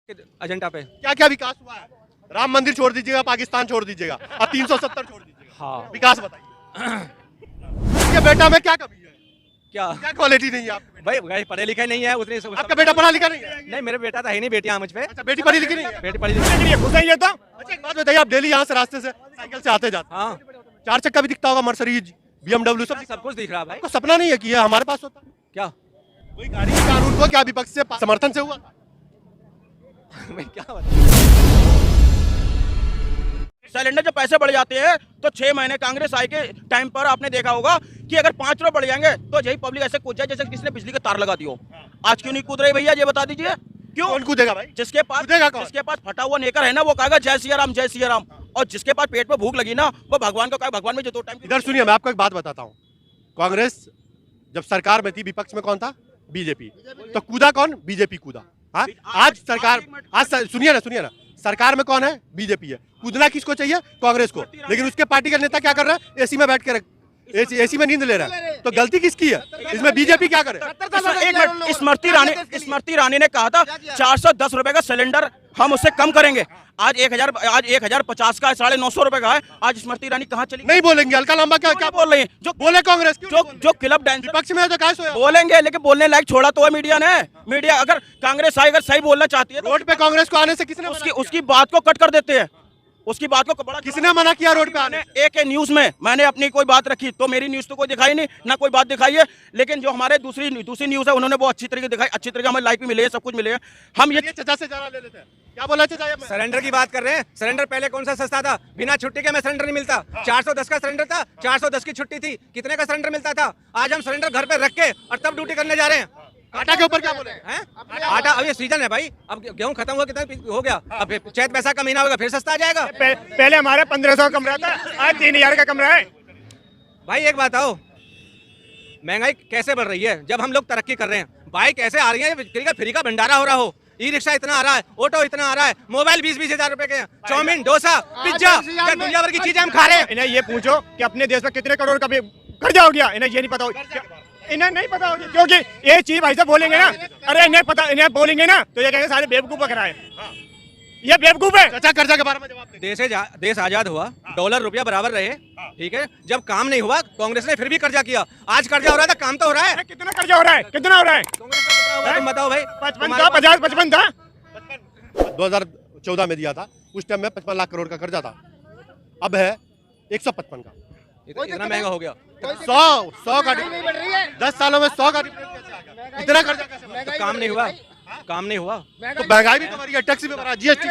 Agenda पे। क्या क्या विकास हुआ है? राम मंदिर छोड़ दीजिएगा, पाकिस्तान छोड़ दीजिएगा और 370 छोड़ दीजिएगा। हाँ। विकास बताइए। ये बेटा में क्या कमी है? क्या क्या क्वालिटी नहीं है आपके बेटे भाई पढ़े लिखे नहीं है उतने में? आपका बेटा पढ़ा लिखा नहीं है? नहीं, मेरे बेटा तो है नहीं, बेटियां मुझ पे। अच्छा, बेटी पढ़ी लिखी नहीं है? बेटी पढ़ी लिखी। खुश है ये तो। अच्छा, एक बात बताइए, आप डेली यहाँ से रास्ते से साइकिल से आते जाते, हाँ, 4 चक्का भी दिखता होगा, मर्सिडीज, BMW सब सब कुछ दिख रहा है भाई। आपको सपना नहीं है कि ये हमारे पास होता? क्या वही गाड़ी के कानून को क्या विपक्ष से समर्थन से हुआ था? मैं क्या बताऊं? सिलेंडर जब पैसे बढ़ जाते हैं तो 6 महीने कांग्रेस आई के टाइम पर आपने देखा होगा कि अगर 5 रुपए बढ़ जाएंगे तो यही पब्लिक ऐसे कूद जाए जैसे किसी ने बिजली का तार लगा दियो। आज क्यों नहीं कूद रही भैया, ये बता दीजिए क्यों? कौन कूदेगा भाई? जिसके पास कूदेगा कौन? जिसके पास फटा हुआ नेकर है ना वो कहेगा जय सिया राम जय सिया राम, और जिसके पास पेट में भूख लगी ना वो भगवान को कहे भगवान में जो 2 टाइम। इधर सुनिए, मैं आपको एक बात बताता हूँ। कांग्रेस जब सरकार में थी, विपक्ष में कौन था? बीजेपी। तो कूदा कौन? बीजेपी कूदा। हाँ, आज सरकार, सुनिए ना, सरकार में कौन है? बीजेपी है। कूदना किसको चाहिए? कांग्रेस को। लेकिन उसके पार्टी का नेता क्या कर रहा है? एसी में बैठ कर एसी में नींद ले रहा है। तो गलती किसकी है इसमें? बीजेपी क्या करे? एक मिनट, स्मृति ईरानी ने कहा था 410 रुपए का सिलेंडर हम उससे कम करेंगे। आज 1050 का 950 रुपए का है। आज स्मृति ईरानी कहाँ चली? नहीं बोलेंगे, हल्का लंबा क्या क्या बोल रही है जो बोले कांग्रेस? जो क्लब डांस विपक्ष में है तो क्या सोया? बोलेंगे, लेकिन बोलने लायक छोड़ा तो है मीडिया ने। मीडिया अगर कांग्रेस आई अगर सही बोलना चाहती है तो रोड पे कांग्रेस को आने से किसने उसकी बात को कट कर देते हैं। उसकी बात को बड़ा किसने मना किया रोड पे आने? एक न्यूज में मैंने अपनी कोई बात रखी तो मेरी न्यूज तो कोई दिखाई नहीं, ना कोई बात दिखाई है। लेकिन जो हमारे दूसरी न्यूज है उन्होंने वो अच्छी तरीके दिखाई, अच्छी तरीके हमें लाइक भी मिले, सब कुछ मिले। हम ये चचा से जरा ले लेते हैं। क्या बोला चचा? सिलेंडर की बात कर रहे हैं। सिलेंडर पहले कौन सा सस्ता था? बिना छुट्टी के हमें सिलेंडर नहीं मिलता। 410 का सिलेंडर था, 410 की छुट्टी थी, कितने का सिलेंडर मिलता था? आज हम सिलेंडर घर पे रख के और तब ड्यूटी करने जा रहे हैं। आटा के ऊपर क्या बोले हैं? आटा अब ये सीजन है भाई, अब गेहूं खत्म हुआ, कितना हो गया, अब चैत पैसा का महीना होगा फिर सस्ता आ जाएगा। पहले हमारा 1500 कमरा था, आज 3000 का कमरा है। भाई एक बात आओ, महंगाई कैसे बढ़ रही है जब हम लोग तरक्की कर रहे हैं? बाइक ऐसे आ रही है फ्री का भंडारा हो रहा हो, ई रिक्शा इतना आ रहा है, ऑटो इतना आ रहा है, मोबाइल 20-20 हजार रुपए के, चाउमीन, डोसा, पिज्जा, दुनिया भर की चीजें हम खा रहे हैं। इन्हें ये पूछो कि अपने देश में कितने करोड़ का भी कर्जा हो गया, इन्हें ये नहीं पता होगा। इन्हें नहीं पता होगी क्योंकि ये चीज भाई साहब बोलेंगे ना, अरे इन्हें पता, इन्हें बोलेंगे ना तो ये कहेंगे सारे बेवकूफ कराए, ये बेवकूफ है। चचा कर्जा के बारे में जवाब दे। देश आजाद हुआ, डॉलर रुपया बराबर रहे, ठीक है। जब काम नहीं हुआ कांग्रेस ने फिर भी कर्जा किया। आज कर्जा हो रहा था, काम तो हो रहा है। कितना कर्जा हो रहा है? कितना हो रहा है? कांग्रेस का कितना होगा तुम बताओ भाई? 55 था, 50, 55 था। 2014 में दिया था, उस टाइम में 55 लाख करोड़ का कर्जा था। अब है 155 का। इतना महंगा हो गया। 100 का 10 सालों में 100 का इतना कर्जा कैसे बढ़ा? तो काम नहीं हुआ, काम नहीं हुआ तो महंगाई भी तुम्हारी है, टैक्स भी बढ़ा, जीएसटी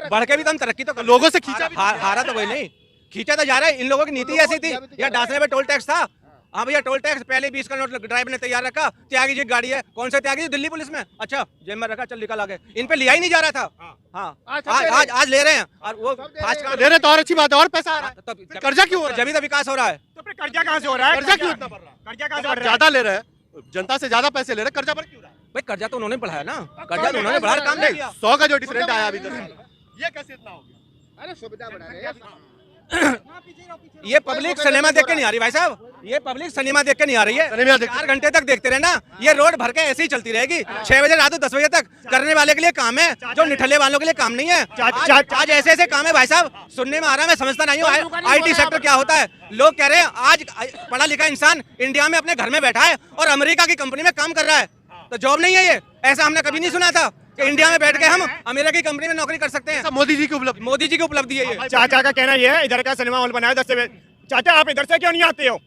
बढ़ के भी तो हम तरक्की तो कर लोगों से खींचा भी। हारा तो वही नहीं, खींचा तो जा रहा है। इन लोगों की नीति ऐसी थी, या डांसने पे टोल टैक्स था। हाँ भैया टोल टैक्स पहले 20 का नोट ड्राइवर ने तैयार रखा। त्यागी जी गाड़ी है, कौन सा त्यागी जी? दिल्ली पुलिस में। अच्छा जेब में रखा, चल निकल आगे। इन पे लिया ही नहीं जा रहा था। हाँ आज ले रहे हैं, और वो आज का ले रहे तो और अच्छी बात है, और पैसा आ रहा है। फिर कर्जा क्यों हो रहा है? जब तो विकास हो रहा है। तो फिर कर्जा कहाँ से हो रहा है? कर्जा क्यों इतना बढ़ रहा है? कर्जा कहाँ से हो रहा है? ज्यादा ले रहे हैं, जनता से ज्यादा पैसे ले रहे हैं, कर्जा बढ़ क्यों रहा है? भाई कर्जा तो उन्होंने बढ़ाया ना, कर्जा तो उन्होंने बढ़ाया, काम नहीं किया। 100 का जो डिफरेंट आया अभी तक, ये कैसे इतना हो गया? अरे सुविधा बढ़ा रहे हैं। ये पब्लिक सिनेमा देख के नहीं आ रही भाई साहब, ये पब्लिक सिनेमा देख के नहीं आ रही है। सिनेमा देख- 4 घंटे तक देखते रहे ना, ये रोड भर के ऐसे ही चलती रहेगी। 6 बजे रात को 10 बजे तक करने वाले के लिए काम है, जो निठल्ले वालों के लिए काम नहीं है। आज ऐसे ऐसे काम है भाई साहब, सुनने में आ रहा है, मैं समझता नहीं हूँ IT सेक्टर क्या होता है। लोग कह रहे हैं आज पढ़ा लिखा इंसान इंडिया में अपने घर में बैठा है और अमेरिका की कंपनी में काम कर रहा है, तो जॉब नहीं है ये। ऐसा हमने कभी नहीं सुना था कि इंडिया में बैठ के हम अमेरिका की कंपनी में नौकरी कर सकते हैं। मोदी जी की उपलब्धि। मोदी जी की उपलब्धि है ये। चाचा का कहना ये है इधर का सिनेमा हॉल बनाया 10 से। चाचा आप इधर से क्यों नहीं आते हो?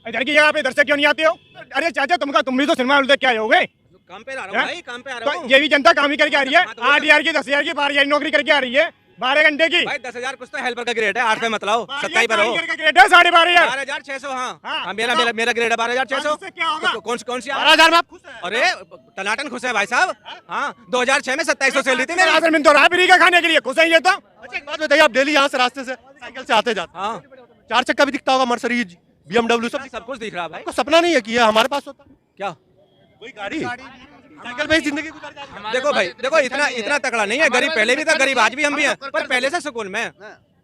इधर की जगह आप इधर से क्यों नहीं आते हो? अरे चाचा तुम भी तो सिनेमा हॉल देख के आए होगे। काम पे आ रहा हूँ भाई, काम पे आ रहा तो हूँ। ये भी जनता काम ही करके आ रही है। 8,000 की, 10,000 की, 12,000 नौकरी करके आ रही है, 12 घंटे की। भाई 10,000 कुछ तो हेल्पर का ग्रेड है, 8 पे मत लाओ, 27 पे रहो। 12,500। 12,600। हाँ हाँ। मेरा ग्रेड है 12,600। इससे क्या होगा? तो कौन सी 12,000 में आप खुश हैं? अरे टनाटन खुश है भाई साहब। हाँ 2006 में 2700 सैलरी थी मेरी। राशन मिल तो रहा है फ्री का खाने के लिए, खुश है ये तो। अच्छा एक बात बताइए, आप डेली यहाँ से रास्ते से साइकिल से आते जाते, हाँ 4 चक्का भी दिखता होगा, मर्सिडीज, BMW सब कुछ दिख रहा है भाई। आपको सपना नहीं है कि ये हमारे पास होता? क्या वही गाड़ी साइकिल पे ही जिंदगी गुजार जाती है। देखो भाई, देखो इतना तगड़ा नहीं है। गरीब पहले भी था, गरीब आज भी हम भी हैं, पर पहले से सुकून में।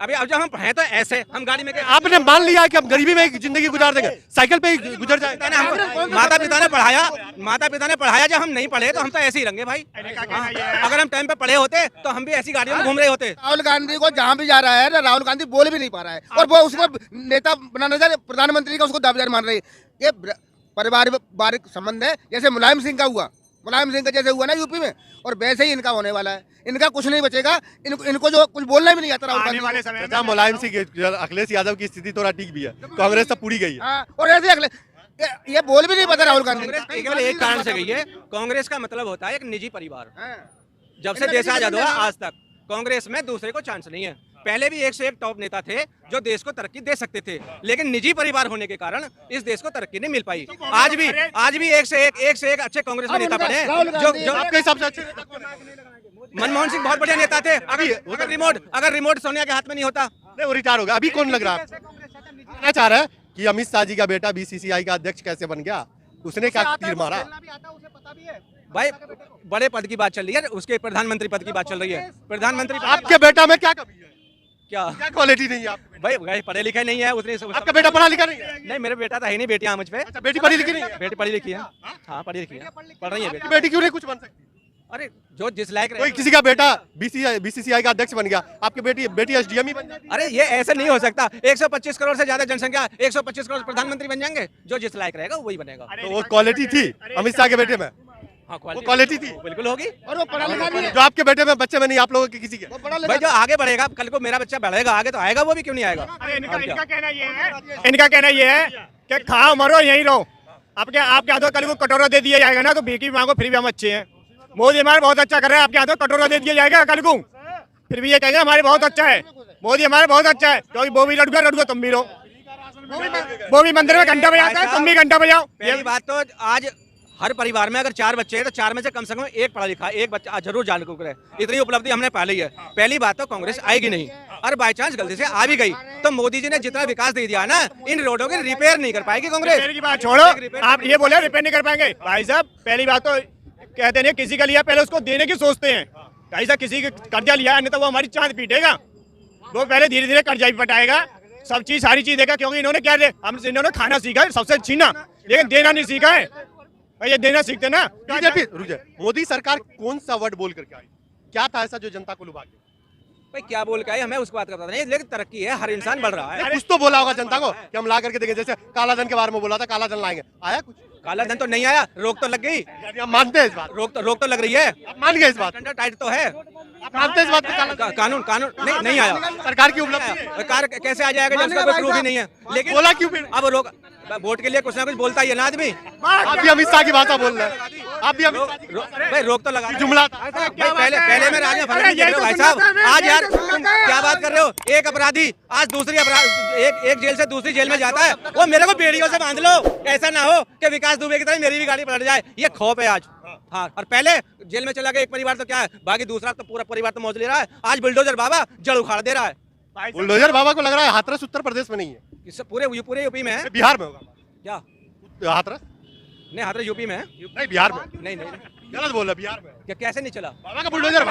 अभी अब जब हम हैं तो ऐसे हम गाड़ी में आपने मान लिया कि हम गरीबी में जिंदगी गुजार देंगे, साइकिल पे ही गुजर जाएंगे। माता पिता ने पढ़ाया जब हम नहीं पढ़े तो हम तो ऐसे ही रहेंगे भाई। अगर हम टाइम पे पढ़े होते तो हम भी ऐसी गाड़ियों में घूम रहे होते। राहुल गांधी को जहाँ भी जा रहा है ना, राहुल गांधी बोल भी नहीं पा रहा है और वो उसको नेता बनाना चाह, प्रधानमंत्री का उसको दावेदार मान रही है। ये पारिवारिक संबंध है, जैसे मुलायम सिंह का हुआ, मुलायम सिंह का जैसे हुआ ना यूपी में, और वैसे ही इनका होने वाला है। इनका कुछ नहीं बचेगा, इनको जो कुछ बोलना भी नहीं आता राहुल गांधी वाले समय जहाँ मुलायम सिंह अखिलेश यादव की स्थिति थोड़ा ठीक भी है, कांग्रेस तो पूरी गई है। हाँ, और ऐसे अगले ये बोल भी नहीं पता राहुल गांधी। कांग्रेस केवल एक कारण से गई है। कांग्रेस का मतलब होता है एक निजी परिवार। हाँ। जब से देश आजाद हुआ आज तक कांग्रेस में दूसरे को चांस नहीं है। पहले भी एक से एक टॉप नेता थे जो देश को तरक्की दे सकते थे, लेकिन निजी परिवार होने के कारण इस देश को तरक्की नहीं मिल पाई। आज भी एक से एक अच्छे कांग्रेस में नेता बने जो आपके हिसाब से अच्छे मनमोहन सिंह बहुत बढ़िया नेता थे। अगर रिमोट सोनिया के हाथ में नहीं होता, नहीं, वो रिटायर हो गया। अभी कौन लग रहा है जानना चाह रहा है कि अमित शाह जी का बेटा बीसीसीआई का अध्यक्ष कैसे बन गया, उसने क्या तीर मारा? भाई बड़े पद की बात चल रही है, उसके प्रधानमंत्री पद की बात चल रही है। प्रधानमंत्री आपके बेटा में क्या कमी है, क्या क्वालिटी नहीं है आपके? भाई पढ़े लिखे नहीं है उतने। आपका बेटा पढ़ा लिखा नहीं है? नहीं, मेरे बेटा तो है नहीं, बेटियां मुझ पे। अच्छा, बेटी पढ़ी लिखी नहीं है? बेटी पढ़ी लिखी है, हाँ पढ़ी लिखी है, पढ़ रही है बेटी। बेटी क्यों नहीं कुछ बन सकती? अरे जो जिस लायक कोई किसी का बेटा बीसीसीआई का अध्यक्ष बन गया, आपकी बेटी एसडीएम ही बन जाएगी? अरे ये ऐसे नहीं हो सकता। 125 करोड़ से ज्यादा जनसंख्या, 125 करोड़ प्रधानमंत्री बन जाएंगे। जो जिस लायक रहेगा वही बनेगा। तो वो क्वालिटी थी अमित शाह के बेटे में? हाँ, वो क्वालिटी थी, बिल्कुल होगी। और वो पढ़ा लिखा नहीं है, जो आपके बेटे में बच्चे में नहीं, आप लोगों के किसी के? भाई जो आगे बढ़ेगा, कल को मेरा बच्चा बढ़ेगा आगे तो आएगा, वो भी क्यों नहीं आएगा। इनका कहना ये है कि खाओ मरो यहीं रहो। आपके हाथों कल को कटोरा दे दिया जाएगा ना तो भीख मांगो, फिर भी हम अच्छे हैं। मोदी हमारे बहुत अच्छा कर रहे हैं, आपके हाथों कटोरा दे दिया जाएगा कल को, फिर भी ये कहेंगे हमारे बहुत अच्छा है, मोदी हमारे बहुत अच्छा है। क्योंकि वो भी लड़ुआ तुम भी रहो, वो भी मंदिर में घंटा बजाता है, तुम भी घंटा बजाओ। पहली बात तो आज हर परिवार में अगर 4 बच्चे हैं तो 4 में से कम एक पढ़ा लिखा, एक बच्चा जरूर जानकार करे। इतनी उपलब्धि हमने पा ली है। पहली बात तो कांग्रेस आएगी नहीं, और बाई चांस गलती से आ भी गई तो मोदी जी ने जितना विकास दे दिया ना, इन रोडों के रिपेयर नहीं कर पाएगी कांग्रेस। रिपेयर की बात छोड़ो, आप ये बोले रिपेयर नहीं कर पाएंगे। भाई साहब पहली बात तो कहते नहीं किसी का लिया पहले उसको देने की सोचते हैं। भाई साहब किसी का कर्जा लिया नहीं तो वो हमारी चांद पीटेगा, वो पहले धीरे धीरे कर्जा भी पटाएगा, सब चीज सारी चीज देगा। क्योंकि इन्होंने क्या इन्होंने खाना सीखा है सबसे छीना, लेकिन देना नहीं सीखा है। भाई ये देना सीखते ना। बीजेपी मोदी सरकार कौन सा वर्ड बोल करके आई, क्या था ऐसा जो जनता को लुभा गया? भाई क्या बोल के आए, हमें उस बात का पता नहीं, लेकिन तरक्की है, हर इंसान बढ़ रहा है। कुछ तो बोला होगा जनता को कि हम ला करके देंगे, जैसे काला धन के बारे में बोला था, काला धन लाएंगे, आया कुछ? काला धन तो नहीं आया, रोक तो लग गई। यानी हम मानते हैं इस बात, रोक तो लग रही है, आप मान गए इस बात, अंडर टाइट तो है, आप मानते हैं इस बात को? कानून नहीं आया। सरकार की उपलब्धि है, कार कैसे आ जाएगा जब उसका कोई प्रूफ ही नहीं है। लेकिन बोला क्यों फिर? अब रोक, वोट के लिए कुछ ना कुछ बोलता ही है ना आदमी। आप भी अमित शाह की भाषा बोल रहे हैं, आप भी अमित शाह की भाषा- भाई रोक तो लगा जुमला था। भाई पहले में राजा फर्क नहीं कर रहे हो भाई साहब। आज यार तुम क्या बात कर रहे हो, एक अपराधी आज दूसरी एक जेल से दूसरी जेल में जाता है, वो मेरे को बेड़ियों से बांध लो, ऐसा ना हो कि विकास दुबे की तरह मेरी भी गाड़ी पलट जाए। ये खौफ है आज। हाँ, और पहले जेल में चला गया एक परिवार तो क्या है, बाकी दूसरा तो पूरा परिवार तो मौज ले रहा है। आज बुलडोजर बाबा जड़ उखाड़ दे रहा है। बुलडोजर बाबा को लग रहा है हाथरस उत्तर प्रदेश में नहीं है, इससे पूरे यूपी में है। बिहार में होगा क्या हाथरस? नहीं, हाथरस यूपी में है। नहीं, बिहार में। नहीं गलत बोल रहा, बिहार में। क्या कैसे नहीं चला बाबा का बुलडोजर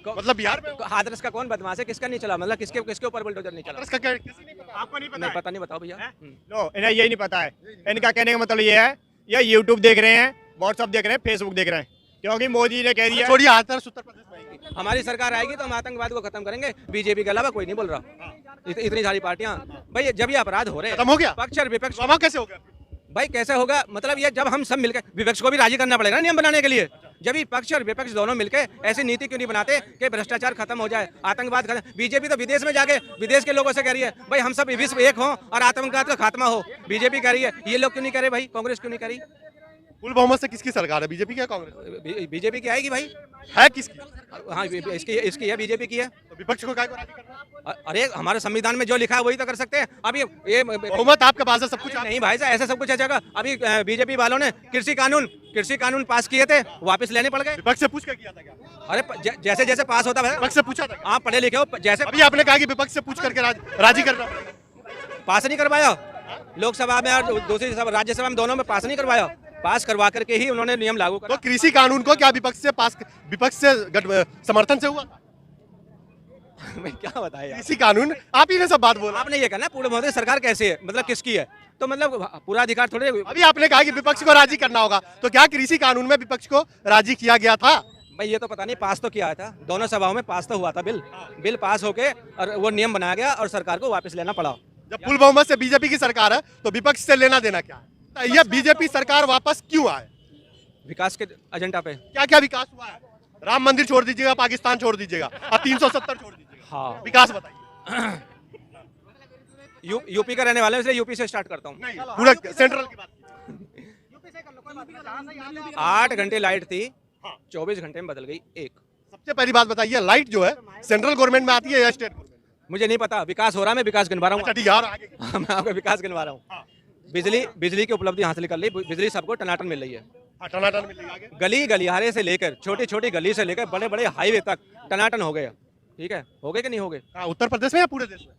मतलब बिहार में? हाथरस का कौन बदमाश है, किसका नहीं चला, मतलब किसके ऊपर बुलडोजर नहीं चला? हाथरस का क्या किसी नहीं पता? आपको नहीं नहीं पता, नहीं बताओ भैया। लो इन्हें यही नहीं पता है। इनका कहने का मतलब ये है, ये यूट्यूब देख रहे हैं, व्हाट्सअप देख रहे हैं, फेसबुक देख रहे हैं, क्योंकि मोदी ने कह दिया। छोड़िए, हाथरस उत्तर प्रदेश में आएगी। हमारी सरकार आएगी तो हम आतंकवाद को खत्म करेंगे। बीजेपी के अलावा कोई नहीं बोल रहा। इतनी सारी पार्टियां, भाई जब ये अपराध हो रहे हैं, खत्म हो गया? पक्ष और विपक्ष, बाबा कैसे हो गया? भाई कैसे होगा, मतलब ये जब हम सब मिलकर, विपक्ष को भी राजी करना पड़ेगा नियम बनाने के लिए। जब भी पक्ष और विपक्ष दोनों मिलकर ऐसी नीति क्यों नहीं बनाते कि भ्रष्टाचार खत्म हो जाए, आतंकवाद खत्म। बीजेपी तो विदेश में जाके विदेश के लोगों से कह रही है भाई हम सब विश्व एक हों और आतंकवाद का खात्मा हो। बीजेपी कह रही है, ये लोग क्यों नहीं करे भाई, कांग्रेस क्यों नहीं करी? फुल बहुमत से किसकी सरकार है, बीजेपी की या कांग्रेस? बीजेपी की आएगी भाई। है किसकी? हाँ इसकी है, बीजेपी की है। तो विपक्ष को क्या राजी करना? अरे हमारे संविधान में जो लिखा है वही तो कर सकते हैं। अभी ये बहुमत आपके पास है, सब कुछ नहीं भाई साहब, ऐसा सब कुछ है जगह। अभी बीजेपी वालों ने कृषि कानून पास किए थे, वापस लेने पड़ गए। विपक्ष से पूछ कर किया था क्या? अरे जैसे जैसे पास होता है, विपक्ष से पूछा था? आप पढ़े लिखे हो, जैसे अभी आपने कहा कि विपक्ष से पूछ करके राजी करना पड़ेगा। पास नहीं करवाया लोकसभा में और दूसरी राज्यसभा में, दोनों में पास नहीं करवाया। पास करवा करके ही उन्होंने नियम लागू करा। तो कृषि कानून को क्या विपक्ष से समर्थन से हुआ? मैं क्या बताया यार। कृषि कानून आप ही ने सब बात बोला। आपने ये कहना पूर्ण मोदी सरकार कैसी है, मतलब किसकी है, तो मतलब पूरा अधिकार थोड़े। अभी आपने कहा कि विपक्ष को राजी करना होगा, तो क्या कृषि कानून में विपक्ष को राजी किया गया था? भाई ये तो पता नहीं, पास तो किया था, दोनों सभाओं में पास तो हुआ था बिल पास होके, और वो नियम बनाया गया और सरकार को वापस लेना पड़ा। जब फुल बहुमत से बीजेपी की सरकार है तो विपक्ष से लेना देना क्या है? ये बीजेपी सरकार वापस क्यों आए? विकास के एजेंडा पे। क्या क्या विकास हुआ है? राम मंदिर छोड़ दीजिएगा, पाकिस्तान छोड़ दीजिएगा, और 370 छोड़ दीजिएगा, हाँ विकास बताइए। यूपी का रहने वाला है, इसलिए यूपी से स्टार्ट करता हूँ। नहीं, पूरा सेंट्रल की बात। 8 घंटे लाइट थी, 24 घंटे में बदल गई एक। सबसे पहली बात बताइए, लाइट जो है सेंट्रल गवर्नमेंट में आती है या स्टेट गवर्नमेंट? मुझे नहीं पता, विकास हो रहा है, मैं विकास गिनवा रहा अच्छा हूँ। ठीक है, और आगे मैं आपका विकास गिनवा रहा हूँ। बिजली की उपलब्धि हासिल कर ली, बिजली सबको टनाटन मिल रही है। टनाटन मिलेगा आगे। गली गलियारे से लेकर छोटी छोटी गली से लेकर बड़े बड़े हाईवे तक टनाटन हो गए। ठीक है, हो गए कि नहीं हो गए? हाँ, उत्तर प्रदेश में या पूरे देश में?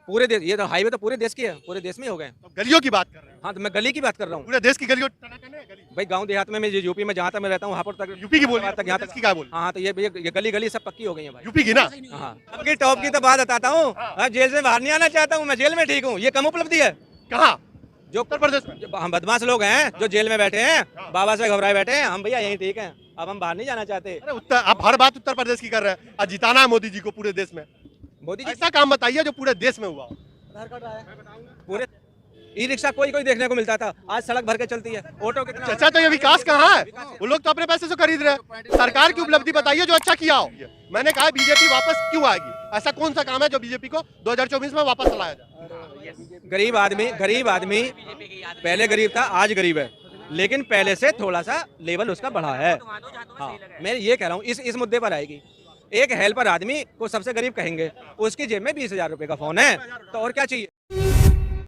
पूरे देश, ये तो हाईवे तो पूरे देश की है, पूरे देश में हो गए। तो गलियों की बात कर रहे हैं। हाँ तो मैं गली की बात कर रहा हूँ। पूरे देश की गलियों टनाटन है गली? भाई गांव देहात में, मैं यूपी में जहाँ तक मैं रहता हूँ, वहाँ पर तक यूपी की बोली, तक यहाँ देश तक। की क्या बोली? हाँ तो ये गली सब पक्की हो गई है भाई। यूपी की ना? हाँ, अब टॉप की तो बात बताता हूँ। हाँ, जेल से बाहर नहीं आना चाहता हूँ, मैं जेल में ठीक हूँ, ये कम उपलब्धि है। कहाँ? जो उत्तर प्रदेश में? जो हम बदमाश लोग हैं जो जेल में बैठे हैं, बाबा से घबराए बैठे हैं, हम भैया यहीं ठीक हैं, अब हम बाहर नहीं जाना चाहते। अरे उत्तर, आप हर बात उत्तर प्रदेश की कर रहे हैं। आज जिताना है मोदी जी को पूरे देश में। मोदी जी ऐसा काम बताइए जो पूरे देश में हुआ हो। पूरे ई रिक्शा कोई देखने को मिलता था, आज सड़क भर के चलती है। ऑटो कितना अच्छा, तो ये विकास कहाँ है? वो लोग तो अपने पैसे से खरीद रहे हैं। सरकार की उपलब्धि बताइए जो अच्छा किया हो। मैंने कहा बीजेपी वापस क्यों आएगी? ऐसा कौन सा काम है जो बीजेपी को 2024 में वापस लाया जाए? गरीब आदमी पहले गरीब था, आज गरीब है, लेकिन पहले से थोड़ा सा लेवल उसका बढ़ा है। हाँ, मैं ये कह रहा हूँ इस मुद्दे पर आएगी। एक हेल्पर आदमी को सबसे गरीब कहेंगे, उसकी जेब में 20,000 रुपए का फोन है, तो और क्या चाहिए?